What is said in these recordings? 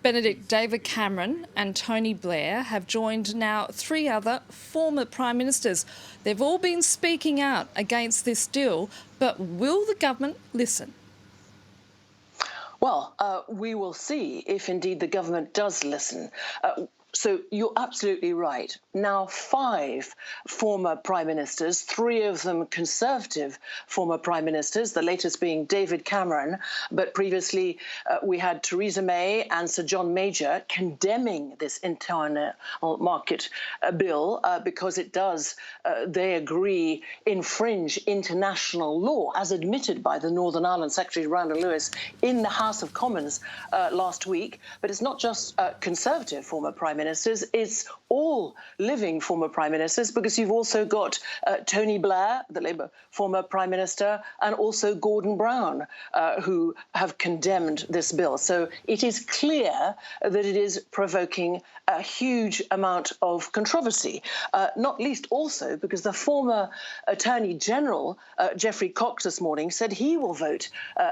Benedicte, David Cameron and Tony Blair have joined now 3 other former Prime Ministers. They've all been speaking out against this deal, but will the government listen? Well, we will see if indeed the government does listen. So you're absolutely right. Now 5 former Prime Ministers, 3 of them Conservative former Prime Ministers, the latest being David Cameron, but previously we had Theresa May and Sir John Major condemning this internal market bill because it does, they agree, infringe international law, as admitted by the Northern Ireland Secretary Randall Lewis in the House of Commons last week. But it's not just Conservative former Prime Ministers, it's all living former Prime Ministers, because you've also got Tony Blair, the Labour former Prime Minister, and also Gordon Brown, who have condemned this bill. So it is clear that it is provoking a huge amount of controversy, not least also because the former Attorney General, Geoffrey Cox, this morning said he will vote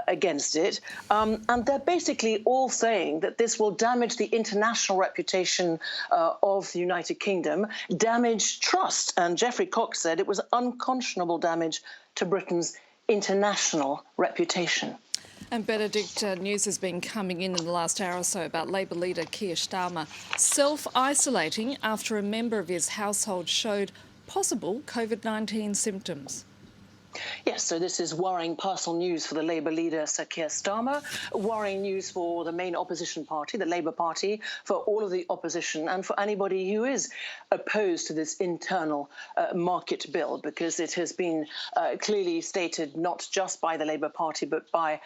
against it. And they're basically all saying that this will damage the international reputation of the United Kingdom, damage trust. And Geoffrey Cox said it was unconscionable damage to Britain's international reputation. And Benedicte, news has been coming in the last hour or so about Labour leader Keir Starmer self-isolating after a member of his household showed possible COVID-19 symptoms. Yes, so this is worrying personal news for the Labour leader, Sir Keir Starmer, worrying news for the main opposition party, the Labour Party, for all of the opposition and for anybody who is opposed to this internal market bill, because it has been clearly stated not just by the Labour Party but by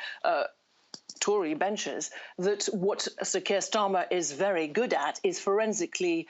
Tory benches that what Sir Keir Starmer is very good at is forensically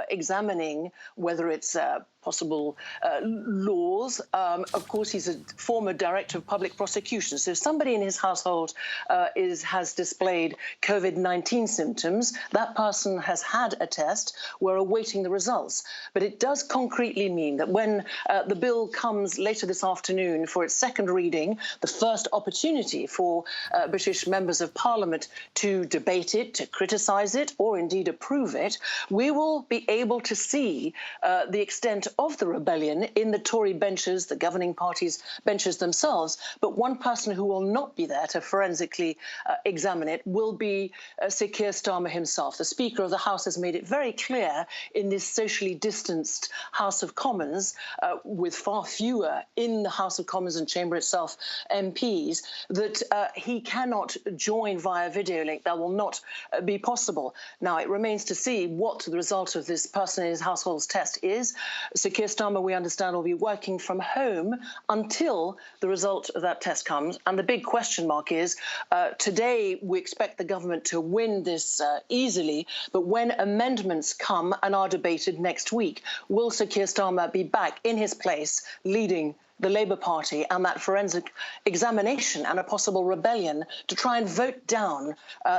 examining whether it's possible laws. Of course, he's a former director of public prosecution. So if somebody in his household has displayed COVID-19 symptoms, that person has had a test. We're awaiting the results. But it does concretely mean that when the bill comes later this afternoon for its second reading, the first opportunity for British members of Parliament to debate it, to criticise it, or indeed approve it, we will be able to see the extent of the rebellion in the Tory benches, the governing party's benches themselves. But one person who will not be there to forensically examine it will be Sir Keir Starmer himself. The Speaker of the House has made it very clear in this socially distanced House of Commons, with far fewer in the House of Commons and chamber itself MPs, that he cannot join via video link. That will not be possible. Now, it remains to see what the result of this person in his household's test is. Sir Keir Starmer, we understand, will be working from home until the result of that test comes. And the big question mark is, today we expect the government to win this easily, but when amendments come and are debated next week, will Sir Keir Starmer be back in his place leading the Labour Party and that forensic examination and a possible rebellion to try and vote down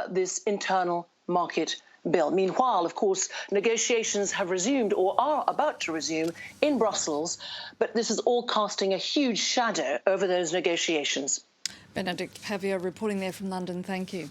this internal market bill? Meanwhile, of course, negotiations have resumed or are about to resume in Brussels, but this is all casting a huge shadow over those negotiations. Benedicte Paviot reporting there from London. Thank you.